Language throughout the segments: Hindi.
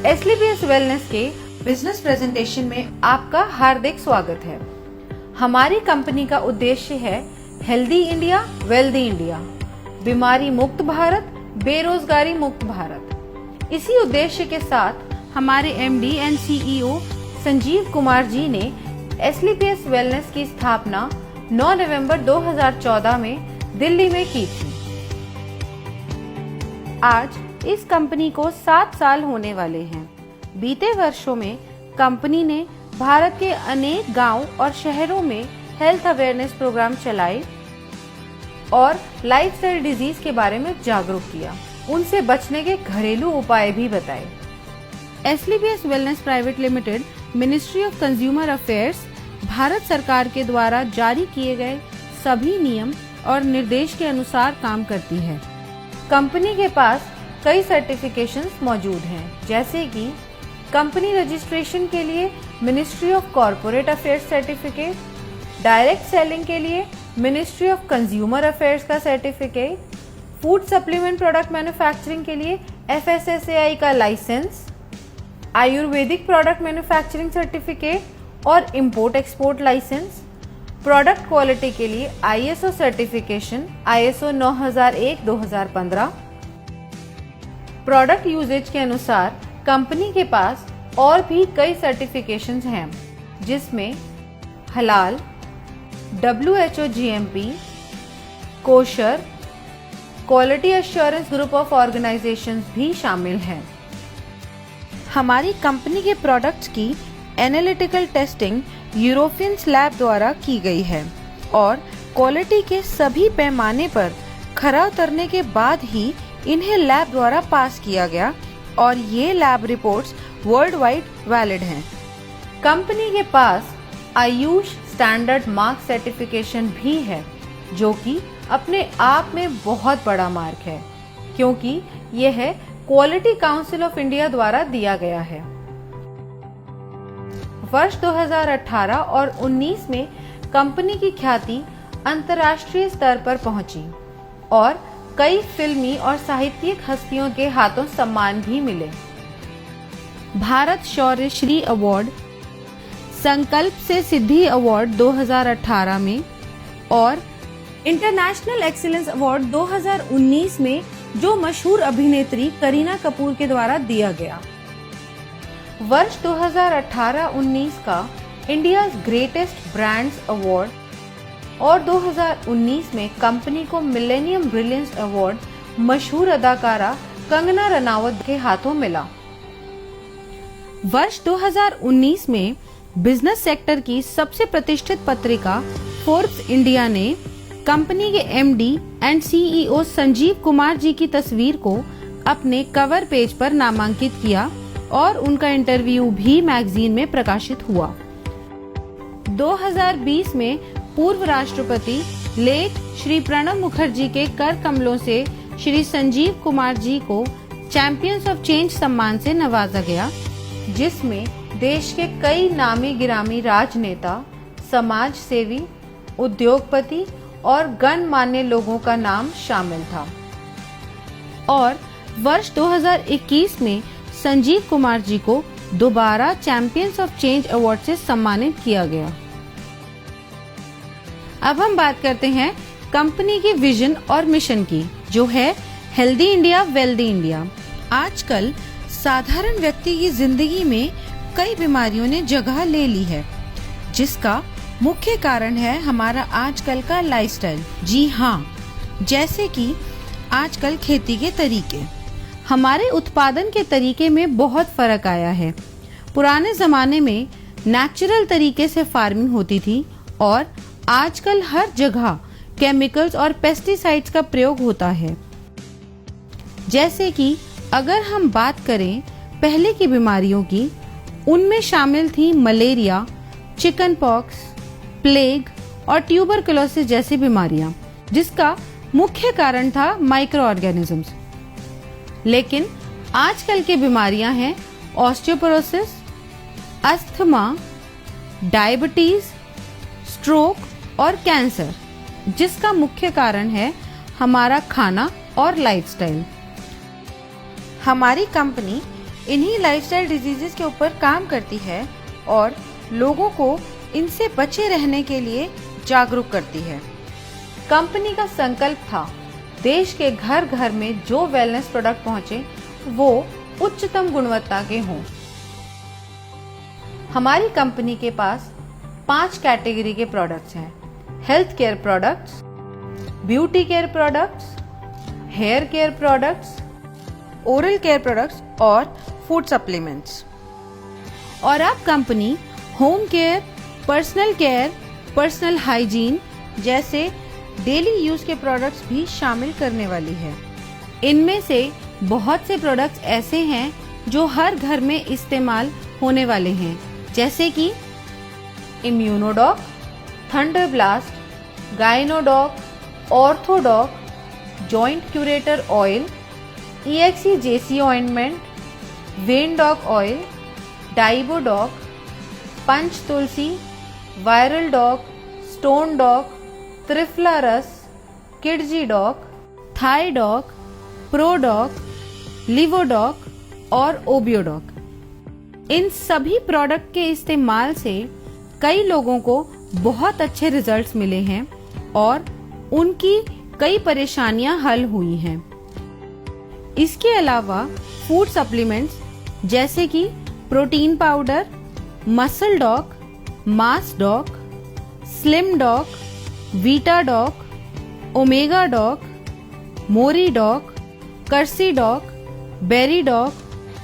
एसलीपीएस वेलनेस के बिजनेस प्रेजेंटेशन में आपका हार्दिक स्वागत है। हमारी कंपनी का उद्देश्य है हेल्दी इंडिया, वेल्दी इंडिया, बीमारी मुक्त भारत, बेरोजगारी मुक्त भारत। इसी उद्देश्य के साथ हमारे MD and CEO Sanjeev Kumar ji ने एसलीपीएस वेलनेस की स्थापना 9 नवंबर 2014 में दिल्ली में की थी। आज इस कंपनी को 7 साल होने वाले हैं। बीते वर्षों में कंपनी ने भारत के अनेक गांव और शहरों में हेल्थ अवेयरनेस प्रोग्राम चलाए और लाइफस्टाइल डिजीज के बारे में जागरूक किया, उनसे बचने के घरेलू उपाय भी बताए। SLPS wellness private limited ministry of consumer affairs Bharat सरकार के द्वारा जारी किए गए सभी नियम और निर्देश के अनुसार काम करती है। कंपनी के पास कई सर्टिफिकेशंस मौजूद हैं, जैसे कि कंपनी रजिस्ट्रेशन के लिए ministry of corporate affairs certificate, direct selling के लिए मिनिस्ट्री ऑफ कंज्यूमर अफेयर्स का certificate, food supplement product manufacturing के लिए FSSAI का licence, Ayurvedic product manufacturing certificate और import export licence, product quality के लिए ISO certification ISO 9001-2015। Product usages के अनुसार कंपनी के पास और भी कई सर्टिफिकेशंस हैं, जिसमें हलाल, WHO GMP, kosher, quality assurance group of organisations भी शामिल हैं। हमारी कंपनी के प्रोडक्ट्स की एनालिटिकल टेस्टिंग यूरोपियन लैब द्वारा की गई है और क्वालिटी के सभी पैमाने पर खरा उतरने के बाद ही इन्हें लैब द्वारा पास किया गया और ये lab reports world wide valid हैं। कंपनी के पास आयुष स्टैंडर्ड मार्क सर्टिफिकेशन भी है, जो कि अपने आप में बहुत बड़ा मार्क है, क्योंकि यह क्वालिटी काउंसिल ऑफ इंडिया द्वारा दिया गया है। वर्ष 2018 और 19 में कंपनी की ख्याति अंतर्राष्ट्रीय स्तर पर पहुंची और कई फिल्मी और साहित्यिक हस्तियों के हाथों सम्मान भी मिले। भारत शौर्य श्री अवार्ड, संकल्प से सिद्धि अवार्ड 2018 में और इंटरनेशनल एक्सीलेंस अवार्ड 2019 में जो मशहूर अभिनेत्री करीना कपूर के द्वारा दिया गया। वर्ष 2018-19 का इंडिया ग्रेटेस्ट ब्रांड्स अवार्ड और 2019 में कंपनी को मिलेनियम ब्रिलियंस अवार्ड मशहूर अदाकारा कंगना रनावत के हाथों मिला। वर्ष 2019 में बिजनेस सेक्टर की सबसे प्रतिष्ठित पत्रिका फोर्ब्स इंडिया ने कंपनी के MD and CEO Sanjeev Kumar ji की तस्वीर को अपने कवर पेज पर नामांकित किया और उनका इंटरव्यू भी मैगजीन में प्रकाशित हुआ। 2020 में पूर्व राष्ट्रपति लेट श्री प्रणब मुखर्जी के कर कमलों से श्री संजीव कुमार जी को चैंपियंस ऑफ चेंज सम्मान से नवाजा गया, जिसमें देश के कई नामी गिरामी राजनेता, समाज सेवी, उद्योगपति और गणमान्य लोगों का नाम शामिल था। और वर्ष 2021 में संजीव कुमार जी को दोबारा चैंपियंस ऑफ चेंज अवार्ड से सम्मानित किया गया। अब हम बात करते हैं कंपनी की विजन और मिशन की, जो है हेल्दी इंडिया, वेल्दी इंडिया। आजकल साधारण व्यक्ति की जिंदगी में कई बीमारियों ने जगह ले ली है, जिसका मुख्य कारण है हमारा आजकल का लाइफस्टाइल। जी हाँ, जैसे कि आजकल खेती के तरीके, हमारे उत्पादन के तरीके में बहुत फर्क आया है। पुराने जमाने में नेचुरल तरीके से फार्मिंग होती थी और आजकल हर जगह केमिकल्स और पेस्टिसाइड्स का प्रयोग होता है। जैसे कि अगर हम बात करें पहले की बीमारियों की, उनमें शामिल थी मलेरिया, चिकन पॉक्स, प्लेग और ट्यूबरकुलोसिस जैसी बीमारियां, जिसका मुख्य कारण था माइक्रो ऑर्गेनिजम्स। लेकिन आजकल की बीमारियां हैं ऑस्टियोपोरोसिस, अस्थमा, डायबिटीज, स्ट्रोक और कैंसर, जिसका मुख्य कारण है हमारा खाना और लाइफस्टाइल। हमारी कंपनी इन्हीं लाइफस्टाइल डिजीजेस के ऊपर काम करती है और लोगों को इनसे बचे रहने के लिए जागरूक करती है। कंपनी का संकल्प था देश के घर घर में जो वेलनेस प्रोडक्ट पहुंचे वो उच्चतम गुणवत्ता के हों। हमारी कंपनी के पास 5 कैटेगरी के प्रोडक्ट्स हैं: health care products, beauty care products, hair care products, oral care products और फूड सप्लीमेंट्स। और अब company home care, personal care, personal hygiene जैसे डेली यूज के प्रोडक्ट्स भी शामिल करने वाली है। इनमें से बहुत से प्रोडक्ट्स ऐसे हैं जो हर घर में इस्तेमाल होने वाले हैं, जैसे कि Immunodoc, Thunder Blast, Gynodoc, Orthodoc, Joint Curator oil, EXE-JC ointment, Vendoc oil, Diabodoc, Panch Tulsi, Viral Doc, Stone Doc, Triphala Ras, Kidzy Doc, थाई डॉक, प्रोडॉक, लिवोडॉक और ओबियोडॉक। इन सभी प्रोडक्ट के इस्तेमाल से कई लोगों को बहुत अच्छे रिजल्ट्स मिले हैं और उनकी कई परेशानियां हल हुई हैं। इसके अलावा फूड सप्लीमेंट्स जैसे कि protein powder, Muscle Doc, Mass Doc, Slim Doc, Vita Doc, Omega Doc, Mori Doc, कर्सी डॉक, बेरी डॉक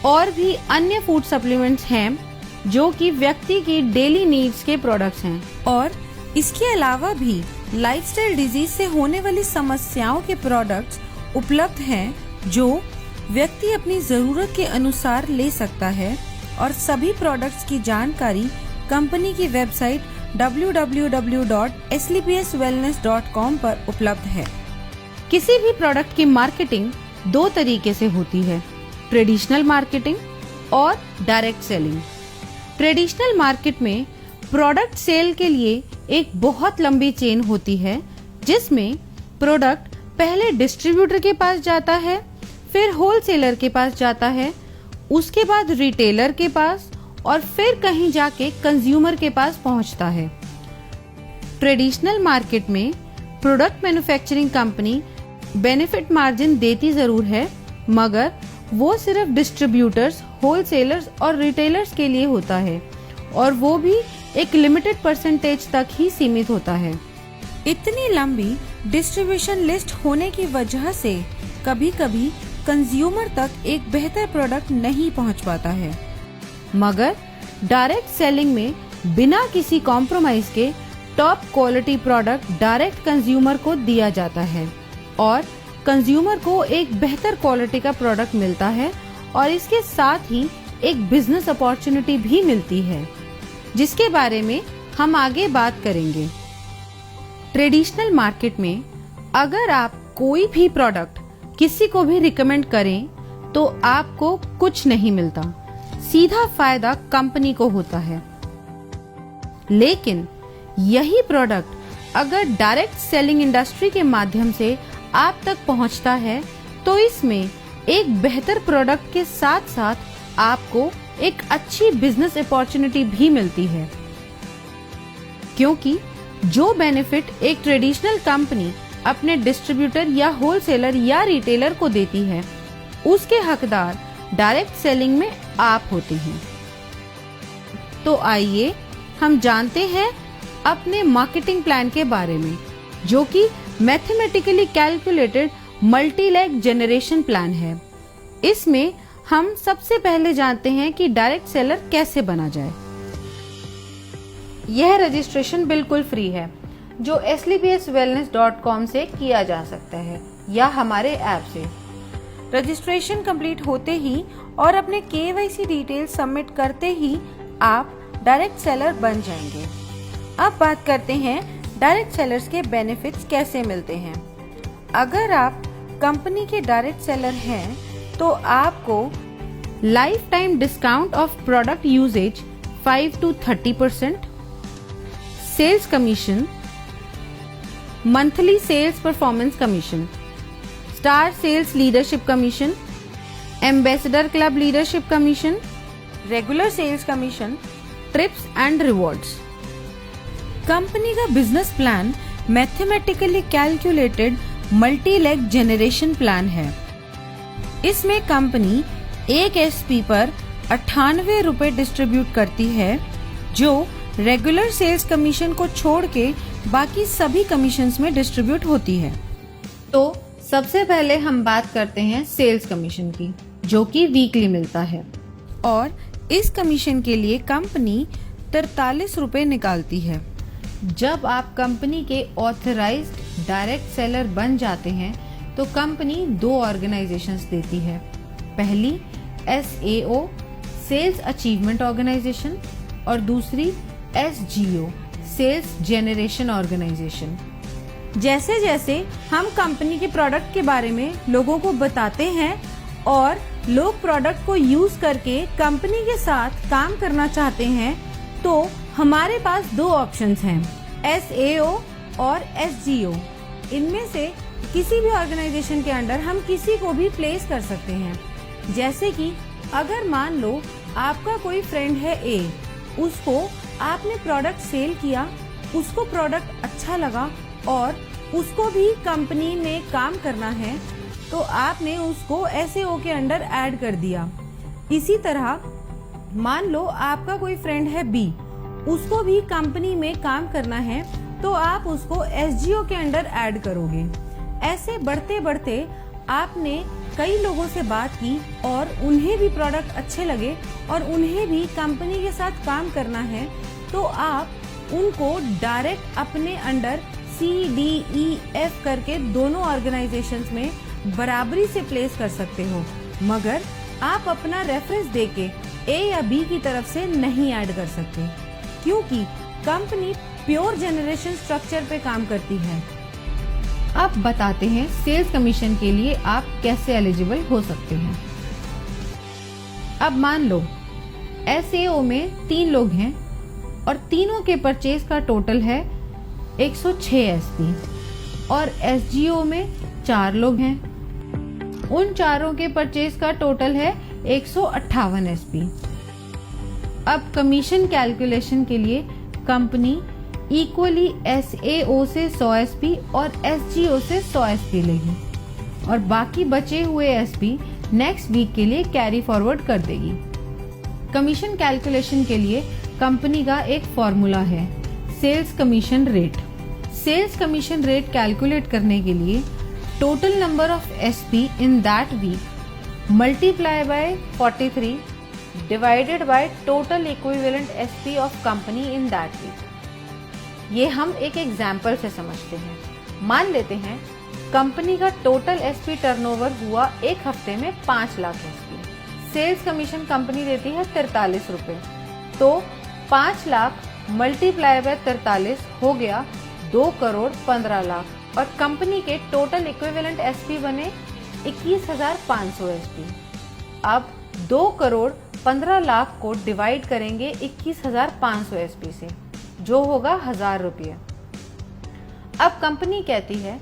और भी अन्य फूड सप्लीमेंट्स हैं जो कि व्यक्ति की डेली नीड्स के प्रोडक्ट्स हैं। और इसके अलावा भी लाइफस्टाइल डिजीज से होने वाली समस्याओं के प्रोडक्ट्स उपलब्ध हैं जो व्यक्ति अपनी जरूरत के अनुसार ले सकता है। और सभी प्रोडक्ट्स की जानकारी कंपनी की वेबसाइट www.slpswellness.com पर उपलब्ध है। किसी भी प्रोडक्ट की मार्केटिंग 2 तरीके से होती है: ट्रेडिशनल मार्केटिंग और डायरेक्ट सेलिंग। ट्रेडिशनल मार्केट में प्रोडक्ट सेल के लिए एक बहुत लंबी चेन होती है, जिसमें प्रोडक्ट पहले डिस्ट्रीब्यूटर के पास जाता है, फिर होलसेलर के पास जाता है, उसके बाद रिटेलर के पास और फिर कहीं जाके कंज्यूमर के पास पहुंचता है। ट्रेडिशनल मार्केट में product manufacturing company benefit margin देती जरूर है, मगर वो सिर्फ डिस्ट्रीब्यूटर्स, होलसेलर्स और रिटेलर्स के लिए होता है और वो भी एक लिमिटेड परसेंटेज तक ही सीमित होता है। इतनी लंबी डिस्ट्रीब्यूशन लिस्ट होने की वजह से कभी-कभी कंज्यूमर तक एक बेहतर प्रोडक्ट नहीं पहुंच पाता है। मगर डायरेक्ट सेलिंग में बिना किसी कॉम्प्रोमाइज के top quality product direct consumer को दिया जाता है और कंज्यूमर को एक बेहतर क्वालिटी का प्रोडक्ट मिलता है और इसके साथ ही एक बिजनेस अपॉर्चुनिटी भी मिलती है, जिसके बारे में हम आगे बात करेंगे। ट्रेडिशनल मार्केट में अगर आप कोई भी प्रोडक्ट किसी को भी रिकमेंड करें तो आपको कुछ नहीं मिलता, सीधा फायदा कंपनी को होता है। लेकिन यही प्रोडक्ट अगर डायरेक्ट सेलिंग इंडस्ट्री के माध्यम से आप तक पहुंचता है तो इसमें एक बेहतर प्रोडक्ट के साथ साथ आपको एक अच्छी बिजनेस अपॉर्चुनिटी भी मिलती है, क्योंकि जो बेनिफिट एक ट्रेडिशनल कंपनी अपने डिस्ट्रीब्यूटर या होलसेलर या रिटेलर को देती है, उसके हकदार डायरेक्ट सेलिंग में आप होते हैं। तो आइए हम जानते हैं अपने मार्केटिंग प्लान के बारे में, जो कि mathematically calculated multi leg generation plan है। इसमें हम सबसे पहले जानते हैं कि डायरेक्ट सेलर कैसे बना जाए। यह रजिस्ट्रेशन बिल्कुल फ्री है, जो slpswellness.com से किया जा सकता है या हमारे ऐप से। रजिस्ट्रेशन कंप्लीट होते ही और अपने KYC डिटेल सबमिट करते ही आप डायरेक्ट सेलर बन जाएंगे। अब बात करते हैं डायरेक्ट सेलर्स के बेनिफिट्स कैसे मिलते हैं। अगर आप कंपनी के डायरेक्ट सेलर हैं तो आपको life time discount off product usage 5 to 30%, sales commission, monthly sales performance commission, star sales leadership commission, ambassador club leadership commission, regular sales commission, trips and rewards. Company का business plan mathematically calculated multi leg generation plan है। इसमें कंपनी एक एसपी पर 98 रुपए डिस्ट्रीब्यूट करती है, जो रेगुलर सेल्स कमीशन को छोड़ के बाकी सभी कमीशंस में डिस्ट्रीब्यूट होती है। तो सबसे पहले हम बात करते हैं सेल्स कमीशन की, जो कि वीकली मिलता है, और इस कमीशन के लिए कंपनी 43 रुपए निकालती है। जब आप कंपनी के ऑथराइज्ड डायरेक्ट सेलर बन जाते हैं तो कंपनी 2 ऑर्गेनाइजेशंस देती है। पहली SAO सेल्स अचीवमेंट ऑर्गेनाइजेशन और दूसरी SGO सेल्स जेनरेशन ऑर्गेनाइजेशन। जैसे जैसे हम कंपनी के प्रोडक्ट के बारे में लोगों को बताते हैं और लोग प्रोडक्ट को यूज करके कंपनी के साथ काम करना चाहते हैं, तो हमारे पास 2 ऑप्शंस हैं, SAO और SGO। इनमें से किसी भी ऑर्गेनाइजेशन के अंडर हम किसी को भी प्लेस कर सकते हैं। जैसे कि अगर मान लो आपका कोई फ्रेंड है A, उसको आपने प्रोडक्ट सेल किया, उसको प्रोडक्ट अच्छा लगा और उसको भी कंपनी में काम करना है, तो आपने उसको SAO के अंडर ऐड कर दिया। इसी तरह मान लो आपका कोई फ्रेंड है B, उसको भी कंपनी में काम करना है, तो आप उसको SGO के अंडर ऐड करोगे। ऐसे बढ़ते बढ़ते आपने कई लोगों से बात की और उन्हें भी प्रोडक्ट अच्छे लगे और उन्हें भी कंपनी के साथ काम करना है, तो आप उनको डायरेक्ट अपने अंडर CDEF करके दोनों ऑर्गेनाइजेशंस में बराबरी से प्लेस कर सकते हो, मगर आप अपना रेफरेंस देके A या B की तरफ से नहीं ऐड कर सकते, क्योंकि कंपनी प्योर जनरेशन स्ट्रक्चर पे काम करती है। अब बताते हैं सेल्स कमीशन के लिए आप कैसे एलिजिबल हो सकते हैं। अब मान लो SAO में 3 लोग हैं और तीनों के परचेज का टोटल है 106 SP, और SGO में 4 लोग हैं, उन चारों के परचेज का टोटल है 158 SP। अब कमीशन कैलकुलेशन के लिए कंपनी इक्वली SAO से 100 SP और SGO से 100 SP लेगी और बाकी बचे हुए SP नेक्स्ट वीक के लिए कैरी फॉरवर्ड कर देगी। कमीशन कैलकुलेशन के लिए कंपनी का एक फॉर्मूला है, sales commission rate. Sales commission rate calculate करने के लिए total number of SP in that week multiply by 43 divided by total equivalent SP of company in that week. ये हम एक एग्जाम्पल से समझते हैं। मान लेते हैं कंपनी का टोटल SP टर्नओवर हुआ एक हफ्ते में 5 lakh SP। Sales commission company देती है 43 रुपए, तो 5 लाख मल्टीप्लाई बाय 43 हो गया 2 करोड़ 15 लाख और कंपनी के टोटल इक्विवेलेंट SP बने 21,500 SP। अब 2 करोड़ 15 लाख को डिवाइड करेंगे 21,500 SP से, जो होगा 1000 रुपये। अब कंपनी कहती है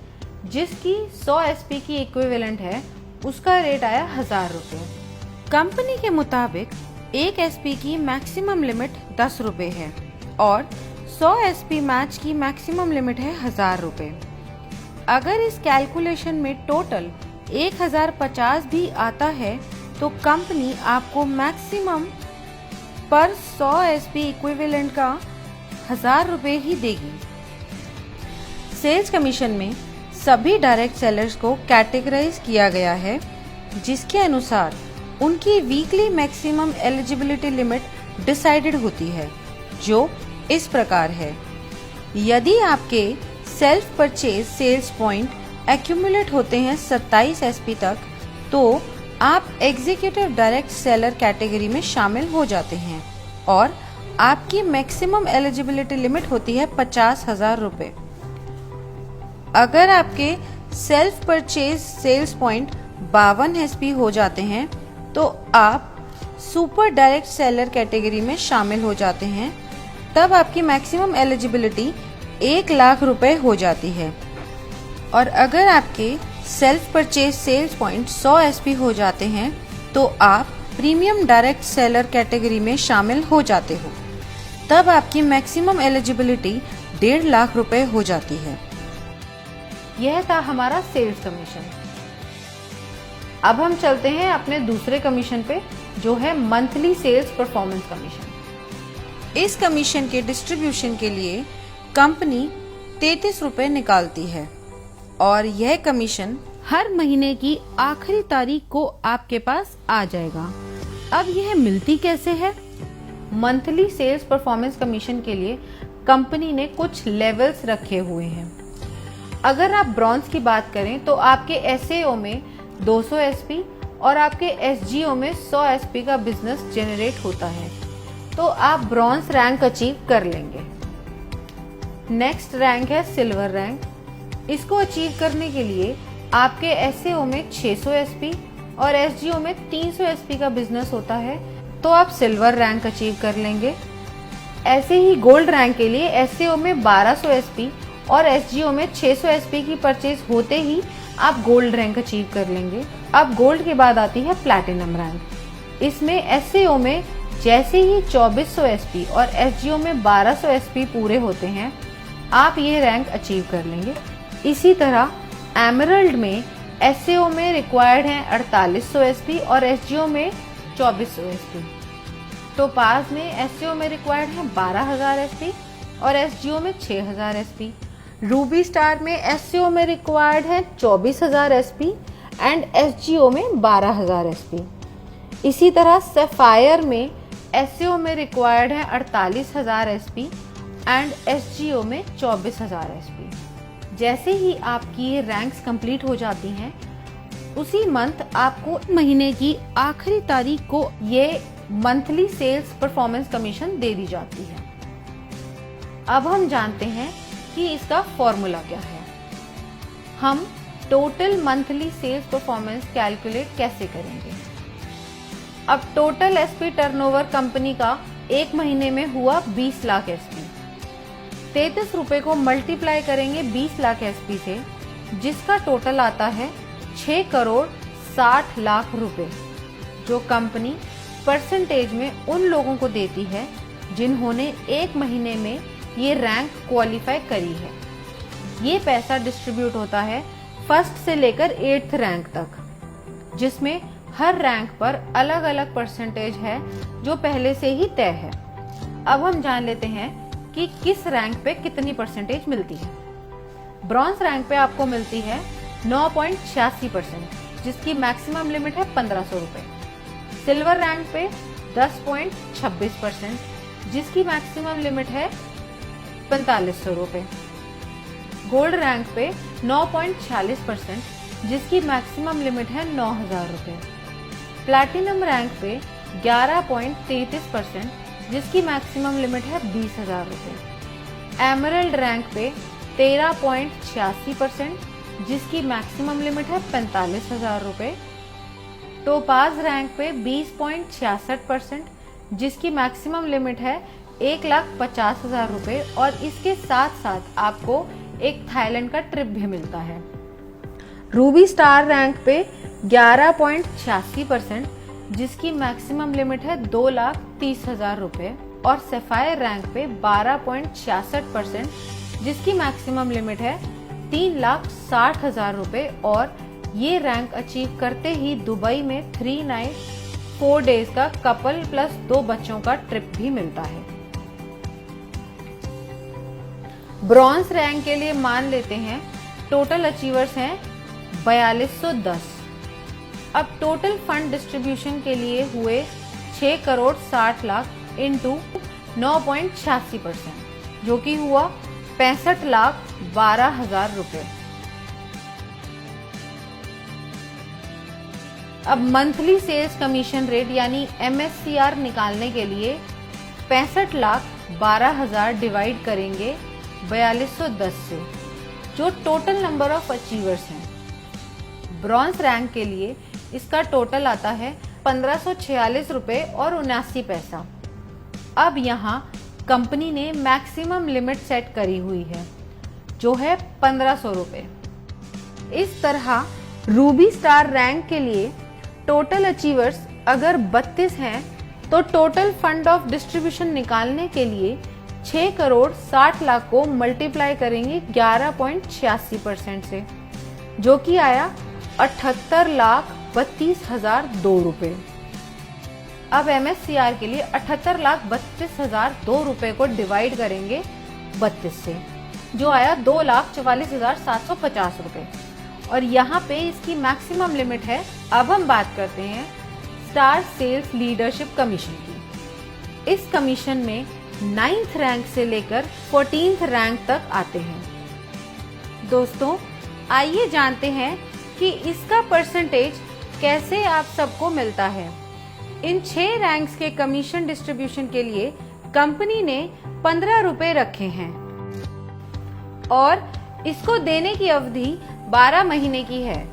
जिसकी 100 SP की इक्विवेलेंट है उसका रेट आया 1000 रुपये। कंपनी के मुताबिक एक SP की मैक्सिमम लिमिट 10 रुपये है और 100 SP मैच की मैक्सिमम लिमिट है 1000 रुपये। अगर इस कैलकुलेशन में टोटल 1050 भी आता है तो कंपनी आपको मैक्सिमम पर 100 SP इक्विवेलेंट का 1000 रुपये ही देगी। सेल्स कमीशन में सभी डायरेक्ट सेलर्स को कैटेगराइज किया गया है, जिसके अनुसार उनकी weekly maximum eligibility limit decided होती है, जो इस प्रकार है। यदि आपके self purchase sales point accumulate होते हैं 27 SP तक, तो आप एग्जीक्यूटिव डायरेक्ट सेलर कैटेगरी में शामिल हो जाते हैं और आपकी मैक्सिमम एलिजिबिलिटी लिमिट होती है 50,000 रुपये। अगर आपके self purchase sales point 52 SP हो जाते हैं तो आप सुपर डायरेक्ट सेलर कैटेगरी में शामिल हो जाते हैं। तब आपकी मैक्सिमम एलिजिबिलिटी 1 लाख रुपए हो जाती है। और अगर आपके self purchase sales point 100 SP हो जाते हैं तो तो आप प्रीमियम डायरेक्ट सेलर कैटेगरी में शामिल हो जाते हो। तब आपकी मैक्सिमम एलिजिबिलिटी 1.5 लाख रुपए हो जाती है। यह था हमारा सेल्स कमीशन। अब हम चलते हैं अपने दूसरे कमीशन पे, जो है मंथली सेल्स परफॉर्मेंस कमीशन। इस कमीशन के डिस्ट्रीब्यूशन के लिए कंपनी 33 रुपए निकालती है और यह कमीशन हर महीने की आखिरी तारीख को आपके पास आ जाएगा। अब यह मिलती कैसे है? मंथली सेल्स परफॉर्मेंस कमीशन के लिए कंपनी ने कुछ लेवल्स रखे हुए हैं। अगर आप ब्रॉन्ज की बात करें तो आपके एसएओ में 200 एसपी और आपके एसजीओ में 100 एसपी का बिजनेस जनरेट होता है, तो आप ब्रॉन्ज रैंक अचीव कर लेंगे। नेक्स्ट रैंक है सिल्वर रैंक। इसको अचीव करने के लिए आपके एसएओ में 600 एसपी और एसजीओ में 300 एसपी का बिजनेस होता है, तो आप सिल्वर रैंक अचीव कर लेंगे। ऐसे ही गोल्ड रैंक के लिए एसएओ में 1200 एसपी और एसजीओ में 600 एसपी की परचेज होते ही आप गोल्ड रैंक अचीव कर लेंगे। अब गोल्ड के बाद आती है प्लैटिनम रैंक। इसमें एसएओ में जैसे ही 2400 एसपी और एसजीओ में 1200 एसपी पूरे होते हैं, आप ये रैंक अचीव कर लेंगे। इसी तरह एमरल्ड में एसएओ में रिक्वायर्ड है 4800 एसपी और एसजीओ में 2400 एसपी। टोपाज में एसएओ में रिक्वायर्ड है 12000 एसपी और एसजीओ में 6000 एसपी। रूबी स्टार में एसएओ में रिक्वायर्ड है 24000 एसपी एंड एसजीओ में 12000 एसपी। इसी तरह सफायर में एसएओ में रिक्वायर्ड है 48000 एसपी एंड एसजीओ में 24000 एसपी। जैसे ही आपकी ये रैंक्स कंप्लीट हो जाती हैं, उसी मंथ आपको महीने की आखिरी तारीख को ये मंथली सेल्स परफॉर्मेंस कमीशन दे दी जाती है। अब हम जानते हैं कि इसका फॉर्मूला क्या है। हम total monthly sales performance calculate कैसे करेंगे? अब टोटल एसपी टर्नओवर कंपनी का एक महीने में हुआ 20 लाख एसपी। 33 रुपए को मल्टीप्लाई करेंगे 20 लाख एसपी से, जिसका टोटल आता है 6 करोड़ 60 लाख रुपए, जो कंपनी परसेंटेज में उन लोगों को देती है जिन्होंने एक महीने में ये रैंक क्वालिफाई करी है। ये पैसा डिस्ट्रीब्यूट होता है फर्स्ट से लेकर 8th रैंक तक, जिसमें हर रैंक पर अलग अलग परसेंटेज है जो पहले से ही तय है। अब हम जान लेते हैं कि किस रैंक पे कितनी परसेंटेज मिलती है। ब्रॉन्ज रैंक पे आपको मिलती है 9.86%, जिसकी मैक्सिमम लिमिट है 1500 रुपए। सिल्वर रैंक पे 10.26%, जिसकी मैक्सिमम लिमिट है 4500 रुपए। गोल्ड रैंक पे 9.46%, जिसकी मैक्सिमम लिमिट है 9000 रुपए। प्लैटिनम रैंक पे 11.33%, जिसकी मैक्सिमम लिमिट है 20000 रुपए। एमरल्ड रैंक पे 13.86%, जिसकी मैक्सिमम लिमिट है 45000 रुपए। टोपाज रैंक पे 20.66%, जिसकी मैक्सिमम लिमिट है 1,50,000 रुपए और इसके साथ साथ आपको एक थाईलैंड का ट्रिप भी मिलता है। रूबी स्टार रैंक पे 11.86%, जिसकी मैक्सिमम लिमिट है 2,30,000 रुपए और सफायर रैंक पे 12.66%, जिसकी मैक्सिमम लिमिट है 3,60,000 रुपए और ये रैंक अचीव करते ही दुबई में 3 नाइट 4 डेज का कपल प्लस 2 बच्चों का ट्रिप भी मिलता है। ब्रॉन्ज रैंक के लिए मान लेते हैं टोटल अचीवर्स हैं 4210। अब टोटल फंड डिस्ट्रीब्यूशन के लिए हुए 6 करोड़ 60 लाख इंटू 9.86%, जो कि हुआ 65,12,000 रुपए। अब मंथली सेल्स कमीशन रेट यानी MSCR निकालने के लिए 65,12,000 डिवाइड करेंगे 4210 से, जो टोटल नंबर ऑफ अचीवर्स हैं। ब्रॉन्ज रैंक के लिए इसका टोटल आता है 1546 रुपए और 79 पैसा। अब यहाँ कंपनी ने मैक्सिमम लिमिट सेट करी हुई है, जो है 1500 रुपए। इस तरह रूबी स्टार रैंक के लिए टोटल अचीवर्स अगर 32 हैं तो टोटल फंड ऑफ डिस्ट्रीब्यूशन निकालने के लिए 6 करोड़ 60 लाख को मल्टीप्लाई करेंगे 11.86% से, जो कि आया 78,32,002 रुपए। अब MSCR के लिए 78,32,002 रुपए को डिवाइड करेंगे 32 से, जो आया 2,44,750 रुपए। और यहाँ पे इसकी मैक्सिमम लिमिट है। अब हम बात करते हैं स्टार सेल्स लीडरशिप कमीशन की। इस कमीशन में 9th रैंक से लेकर 14th रैंक तक आते हैं। दोस्तों, आइए जानते हैं कि इसका परसेंटेज कैसे आप सबको मिलता है। इन 6 रैंक्स के कमीशन डिस्ट्रीब्यूशन के लिए कंपनी ने 15 रुपए रखे हैं और इसको देने की अवधि 12 महीने की है।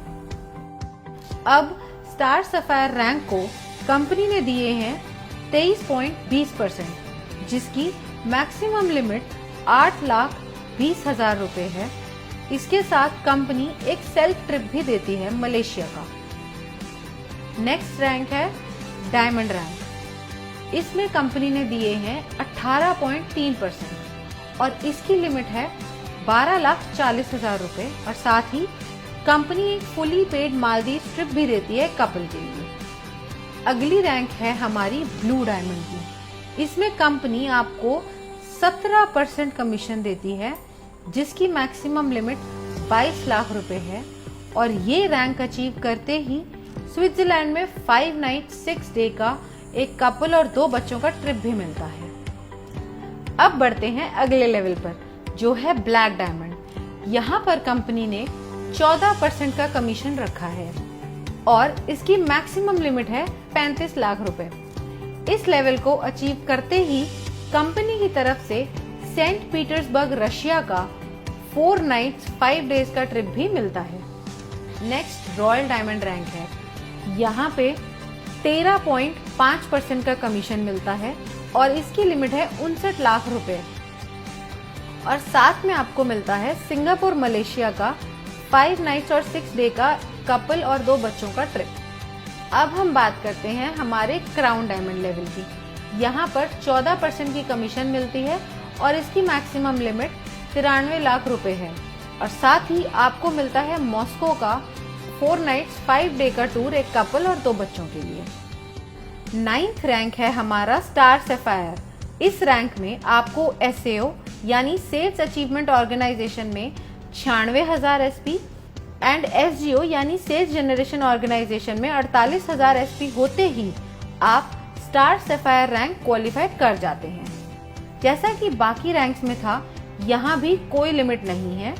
अब स्टार सफायर रैंक को कंपनी ने दिए हैं 23.20%, जिसकी मैक्सिमम लिमिट 8,20,000 रुपए है। इसके साथ कंपनी एक सेल्फ ट्रिप भी देती है मलेशिया का। नेक्स्ट रैंक है डायमंड रैंक। इसमें कंपनी ने दिए हैं 18.3% और इसकी लिमिट है 12,40,000 रुपए। और साथ ही कंपनी एक फुली पेड मालदीव ट्रिप भी देती है कपल के लिए। अगली रैंक है हमारी ब्लू डायमंड की। इसमें कंपनी आपको 17% कमीशन देती है, जिसकी मैक्सिमम लिमिट 22 लाख रुपए है। और ये रैंक अचीव करते ही स्विट्जरलैंड में 5 नाइट 6 डे का एक कपल और 2 बच्चों का ट्रिप भी मिलता है। अब बढ़ते हैं अगले लेवल पर, जो है ब्लैक डायमंड। यहाँ पर कंपनी ने 14% का कमीशन रखा है और इसकी मैक्सिमम लिमिट है 35 लाख रुपए। इस लेवल को अचीव करते ही कंपनी की तरफ से सेंट पीटर्सबर्ग रशिया का 4 नाइट्स 5 डेज का ट्रिप भी मिलता है। नेक्स्ट रॉयल डायमंड रैंक है। यहाँ पे 13.5% का कमीशन मिलता है और इसकी लिमिट है 59 लाख रुपए। और साथ में आपको मिलता है सिंगापुर मलेशिया का 5 नाइट्स और 6 डे का कपल और 2 बच्चों का ट्रिप। अब हम बात करते हैं हमारे क्राउन डायमंड लेवल की। यहाँ पर 14% की कमीशन मिलती है और इसकी मैक्सिमम लिमिट 93 लाख रुपए है। और साथ ही आपको मिलता है मॉस्को का 4 नाइट्स 5 डे का टूर एक कपल और 2 बच्चों के लिए। 9th रैंक है हमारा स्टार सफायर। इस रैंक में आपको SAO यानी सेल्स अचीवमेंट ऑर्गेनाइजेशन में 96,000 SP एंड SGO यानी सेल्स जनरेशन ऑर्गेनाइजेशन में 48,000 SP होते ही आप स्टार सफायर रैंक क्वालिफाइड कर जाते हैं। जैसा कि बाकी रैंक्स में था, यहाँ भी कोई लिमिट नहीं है,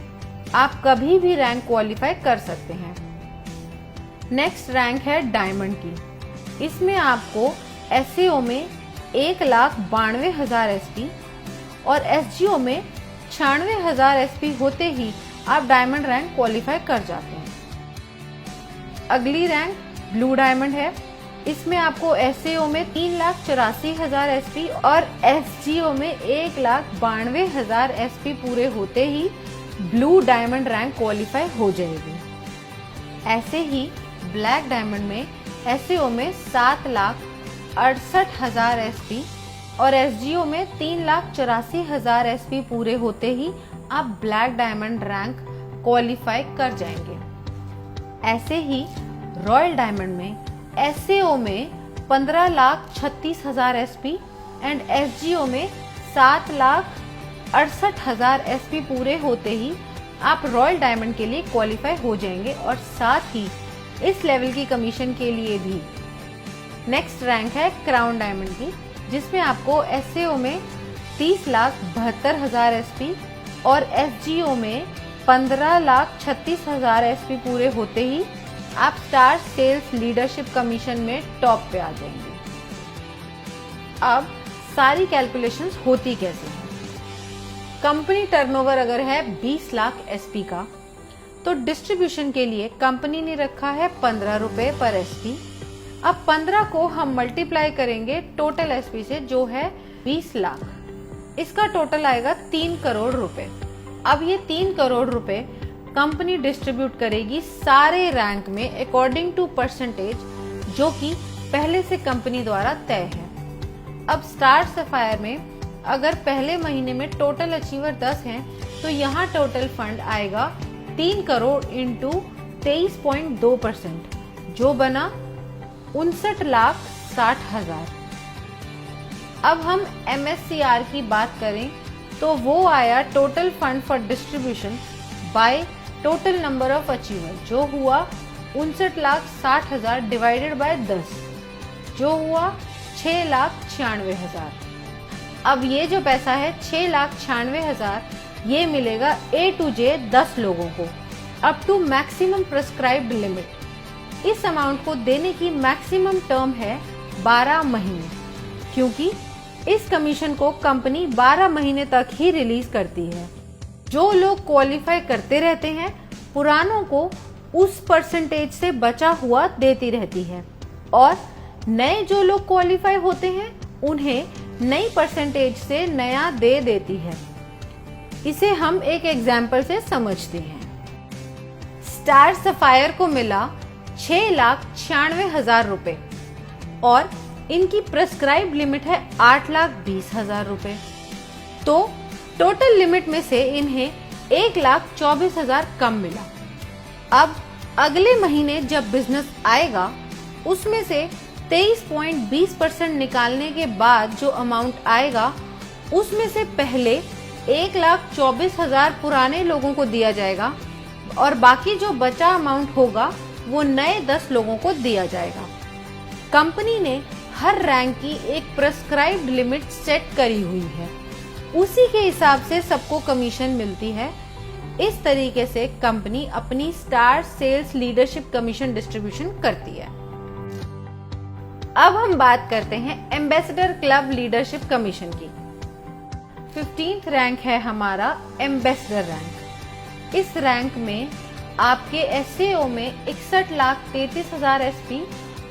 आप कभी भी रैंक क्वालिफाई कर सकते हैं। नेक्स्ट रैंक है डायमंड की। इसमें आपको SAO में 1,92,000 SP और SGO में 96,000 SP होते ही आप डायमंड रैंक क्वालिफाई कर जाते हैं। अगली रैंक ब्लू डायमंड है। इसमें आपको SAO में 3,84,000 SP और SGO में 1,92,000 SP पूरे होते ही ब्लू डायमंड रैंक क्वालिफाई हो जाएगी। ऐसे ही ब्लैक डायमंड में SAO में 7,68,000 SP और SGO में 3,84,000 SP पूरे होते ही आप ब्लैक डायमंड रैंक क्वालिफाई कर जाएंगे। ऐसे ही रॉयल डायमंड में SAO में 15,36,000 SP एंड SGO में 7,68,000 SP पूरे होते ही आप रॉयल डायमंड के लिए क्वालिफाई हो जाएंगे और साथ ही इस लेवल की कमीशन के लिए भी। नेक्स्ट रैंक है क्राउन डायमंड की, जिसमें आपको SAO में 30,72,000 SP और SGO में 15,36,000 SP पूरे होते ही आप स्टार सेल्स लीडरशिप कमीशन में टॉप पे आ जाएंगे। अब सारी कैलकुलेशंस होती कैसे हैं? कंपनी टर्नओवर अगर है 20 लाख SP का, तो डिस्ट्रीब्यूशन के लिए कंपनी ने रखा है 15 रुपए पर SP। अब 15 को हम मल्टीप्लाई करेंगे टोटल SP से, जो है 20 लाख। इसका टोटल आएगा 3 करोड़ रुपए। अब ये 3 करोड़ रुपए कंपनी डिस्ट्रीब्यूट करेगी सारे रैंक में अकॉर्डिंग टू परसेंटेज, जो कि पहले से कंपनी द्वारा तय है। अब स्टार सफायर में अगर पहले महीने में टोटल अचीवर 10 हैं तो यहाँ टोटल फंड आएगा 3 करोड़ इंटू 23.2%, जो बना 59,60,000। अब हम MSCR की बात करें तो वो आया total fund for distribution by total number of achiever, जो हुआ 59,60,000 डिवाइडेड बाय 10, जो हुआ 6,96,000। अब ये जो पैसा है 6,96,000 ये मिलेगा A to J 10 लोगों को up to maximum prescribed limit. इस अमाउंट को देने की मैक्सिमम टर्म है 12 महीने, क्योंकि इस कमीशन को कंपनी 12 महीने तक ही रिलीज करती है। जो लोग क्वालिफाई करते रहते हैं पुरानों को उस परसेंटेज से बचा हुआ देती रहती है, और नए जो लोग क्वालिफाई होते हैं उन्हें नई परसेंटेज से नया दे देती है। इसे हम एक एग्जाम्पल से समझते हैं। स्टार सफायर को मिला 6,96,000 रुपए और इनकी प्रेस्क्राइब लिमिट है 8,20,000 रुपए, तो टोटल लिमिट में से इन्हें 1,24,000 कम मिला। अब अगले महीने जब बिजनेस आएगा उसमें से 23.20% निकालने के बाद जो अमाउंट आएगा उसमें से पहले 1,24,000 पुराने लोगों को दिया जाएगा और बाकी जो बचा अमाउंट होगा वो नए 10 लोगों को दिया जाएगा। कंपनी ने हर रैंक की एक प्रेस्क्राइब्ड लिमिट सेट करी हुई है, उसी के हिसाब से सबको कमीशन मिलती है। इस तरीके से कंपनी अपनी star sales leadership commission distribution करती है। अब हम बात करते हैं एम्बेसडर क्लब लीडरशिप कमीशन की। 15th रैंक है हमारा एम्बेसडर रैंक। इस रैंक में आपके SAO में 61,33,000 SP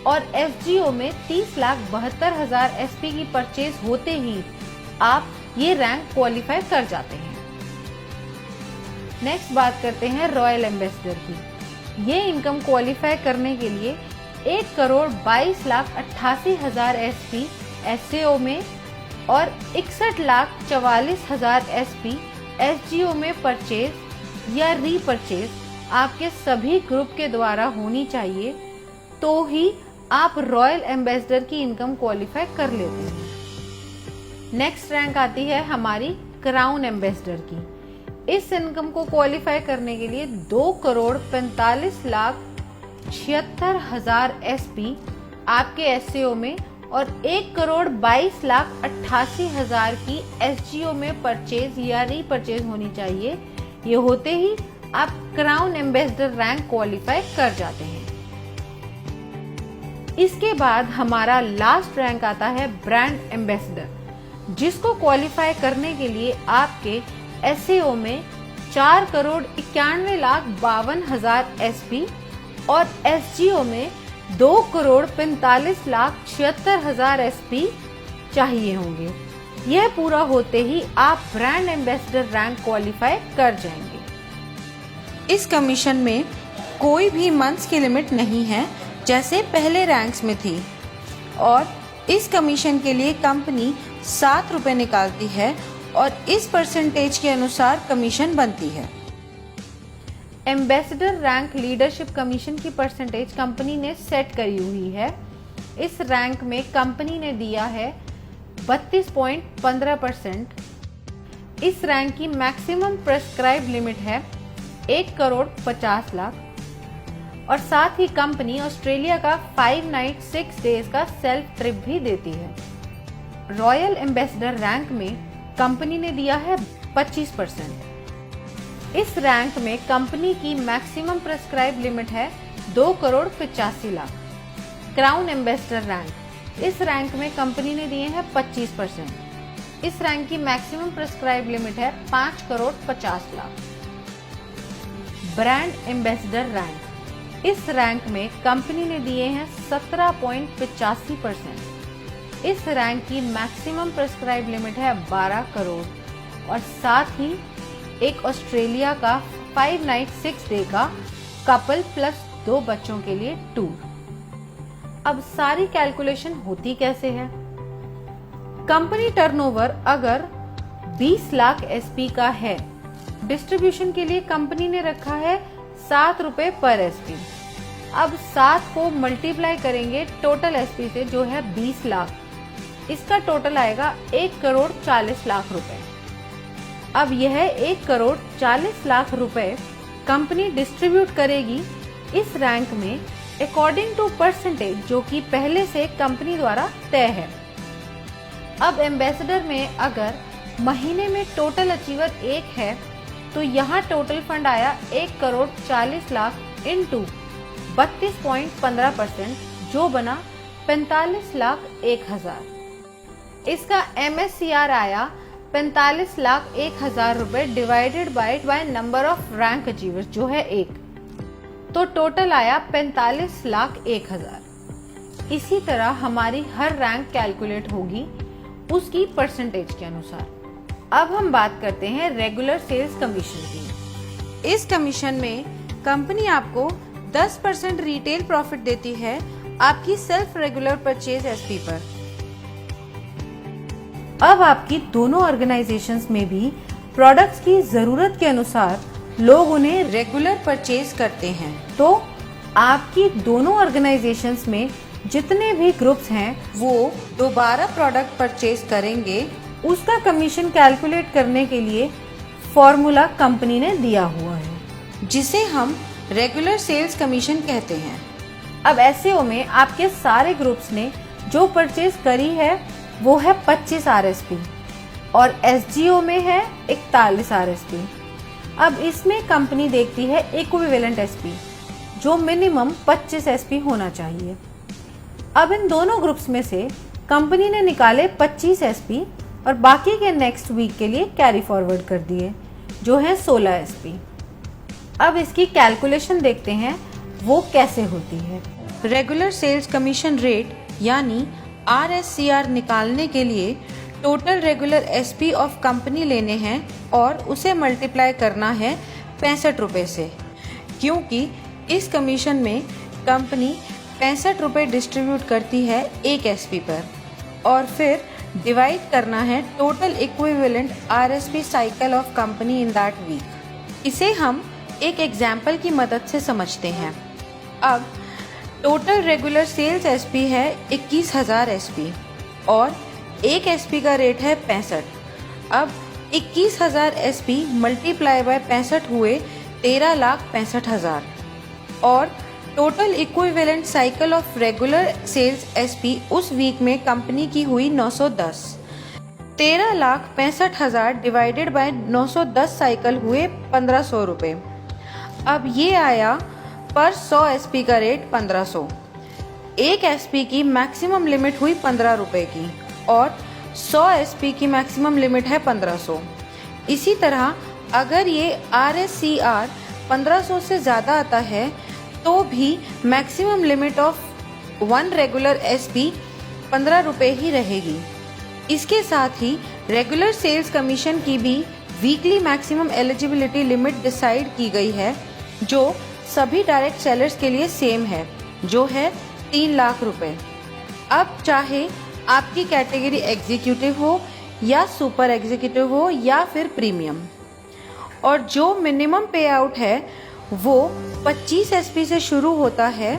और FGO में 30,72,000 SP की परचेज होते ही आप ये रैंक क्वालिफाई कर जाते हैं। नेक्स्ट बात करते हैं रॉयल एम्बेसडर की। ये इनकम क्वालिफाई करने के लिए 1,22,88,000 SP SAO में और 61,44,000 SP FGO में परचेज या रीपरचेज आपके सभी ग्रुप के द्वारा होनी चाहिए, तो ही आप रॉयल एम्बेसडर की इनकम क्वालिफाई कर लेते हैं। नेक्स्ट रैंक आती है हमारी क्राउन एम्बेसडर की। इस इनकम को क्वालिफाई करने के लिए 2,45,76,000 SP आपके SAO में और 1,22,88,000 की SGO में परचेज या रीपरचेज होनी चाहिए। ये होते ही आप क्राउन एम्बेसडर रैंक क्वालिफाई कर जाते हैं। इसके बाद हमारा लास्ट रैंक आता है ब्रांड एम्बेसडर, जिसको क्वालिफाई करने के लिए आपके SAO में 4,91,52,000 SP और SGO में 2,45,76,000 SP चाहिए होंगे। यह पूरा होते ही आप ब्रांड एम्बेसडर रैंक क्वालिफाई कर जाएंगे। इस कमीशन में कोई भी मंथ्स की लिमिट नहीं है जैसे पहले रैंक्स में थी, और इस कमीशन के लिए कंपनी 7 रुपए निकालती है और इस परसेंटेज के अनुसार कमीशन बनती है। एम्बेसडर रैंक लीडरशिप कमीशन की परसेंटेज कंपनी ने सेट करी हुई है। इस रैंक में कंपनी ने दिया है 32.15%। इस रैंक की मैक्सिमम प्रेस्क्राइब लिमिट है 1,50,00,000 और साथ ही कंपनी ऑस्ट्रेलिया का 5 नाइट 6 डेज का सेल्फ ट्रिप भी देती है। रॉयल एम्बेसडर रैंक में कंपनी ने दिया है 25%। इस रैंक में कंपनी की मैक्सिमम प्रेस्क्राइब लिमिट है 2,85,00,000। क्राउन एम्बेसडर रैंक, इस रैंक में कंपनी ने दिए हैं 25%। इस रैंक की मैक्सिमम प्रेस्क्राइब लिमिट है 5,50,00,000। ब्रांड एम्बेसडर रैंक, इस रैंक में कंपनी ने दिए हैं 17.85%। इस रैंक की मैक्सिमम प्रेस्क्राइब लिमिट है 12 करोड़ और साथ ही एक ऑस्ट्रेलिया का 5 नाइट 6 डे का कपल प्लस 2 बच्चों के लिए टूर। अब सारी कैलकुलेशन होती कैसे है? कंपनी टर्नओवर अगर 20 लाख एसपी का है, डिस्ट्रीब्यूशन के लिए कंपनी ने रखा है 7 रुपए पर एसपी। अब 7 को मल्टीप्लाई करेंगे टोटल एसपी से जो है 20 लाख, इसका टोटल आएगा 1 करोड़ 40 लाख रुपए। अब यह 1 करोड़ 40 लाख रुपए कंपनी डिस्ट्रीब्यूट करेगी इस रैंक में अकॉर्डिंग टू परसेंटेज जो कि पहले से कंपनी द्वारा तय है। अब एम्बेसडर में अगर महीने में टोटल अचीवर 1 है तो यहाँ टोटल फंड आया 1 करोड़ 40 लाख इंटू 32.15% जो बना 45 लाख 1,000। इसका MSCR आया 45 लाख 1,000 रुपए divided by number of rank achievers जो है 1, तो टोटल आया 45 लाख 1,000। इसी तरह हमारी हर रैंक कैलकुलेट होगी उसकी परसेंटेज के अनुसार। अब हम बात करते हैं रेगुलर सेल्स कमीशन की। इस कमीशन में कंपनी आपको 10% रिटेल प्रॉफिट देती है आपकी सेल्फ रेगुलर परचेज एसपी पर। अब आपकी दोनों ऑर्गेनाइजेशंस में भी प्रोडक्ट्स की जरूरत के अनुसार लोग उन्हें रेगुलर परचेज करते हैं, तो आपकी दोनों ऑर्गेनाइजेशंस में जितने भी ग्रुप्स हैं वो दोबारा प्रोडक्ट परचेज करेंगे, उसका कमीशन कैलकुलेट करने के लिए फॉर्मूला कंपनी ने दिया हुआ है जिसे हम रेगुलर सेल्स कमीशन कहते हैं। अब एससीओ में आपके सारे ग्रुप्स ने जो परचेज करी है वो है 25 आरएसपी और एसजीओ में है 41 आरएसपी। अब इसमें कंपनी देखती है इक्विवेलेंट एसपी जो मिनिमम 25 एसपी होना चाहिए। अब इन दोनों ग्रुप्स में से कंपनी ने निकाले 25 एसपी और बाकी के नेक्स्ट वीक के लिए कैरी फॉरवर्ड कर दिए जो है 16 एसपी। अब इसकी कैलकुलेशन देखते हैं वो कैसे होती है। रेगुलर सेल्स कमीशन रेट यानी RSCR निकालने के लिए total regular SP of company लेने हैं और उसे मल्टीप्लाई करना है 65 रुपए से, क्योंकि इस कमीशन में कंपनी 65 रुपए डिस्ट्रीब्यूट करती है एक एसपी पर और फिर डिवाइड करना है total equivalent RSP cycle of company in that week. इसे हम एक एग्जाम्पल की मदद से समझते हैं। अब टोटल रेगुलर सेल्स एसपी है 21,000 एसपी और एक एसपी का रेट है 65। अब 21,000 एसपी मल्टीप्लाई बाय 65 हुए 13,65,000 और total equivalent cycle of regular sales SP उस वीक में कंपनी की हुई 910। 13,65,000 डिवाइडेड बाय 910 साइकिल हुए 1,500 रुपए। अब ये आया पर 100 एसपी का रेट 1,500। एक एसपी की मैक्सिमम लिमिट हुई 15 रुपए की और 100 एसपी की मैक्सिमम लिमिट है 1,500। इसी तरह अगर ये RSCR 1,500 से ज़्यादा आता है तो भी maximum limit of 1 regular SP 15 रुपए ही रहेगी। इसके साथ ही रेगुलर सेल्स कमीशन की भी weekly maximum eligibility limit decide की गई है जो सभी डायरेक्ट सेलर्स के लिए सेम है जो है 3 लाख रुपए। अब चाहे आपकी कैटेगरी एग्जीक्यूटिव हो या सुपर एग्जीक्यूटिव हो या फिर प्रीमियम, और जो मिनिमम पे आउट है वो 25 एसपी से शुरू होता है,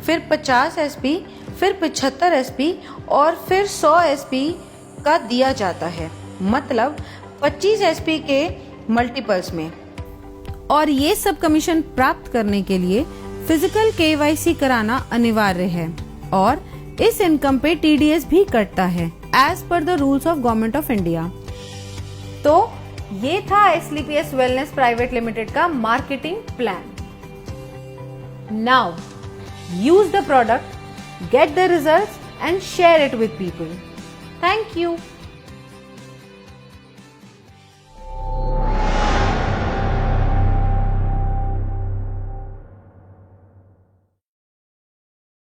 फिर 50 एसपी, फिर 75 एसपी और फिर 100 एसपी का दिया जाता है, मतलब 25 एसपी के मल्टीपल्स में। और ये सब कमीशन प्राप्त करने के लिए फिजिकल KYC कराना अनिवार्य है और इस इनकम पे TDS भी कटता है as per the rules of government of India. तो ये था SLPS वेलनेस प्राइवेट लिमिटेड का marketing plan. Now use the product, get the results and share it with people. Thank you.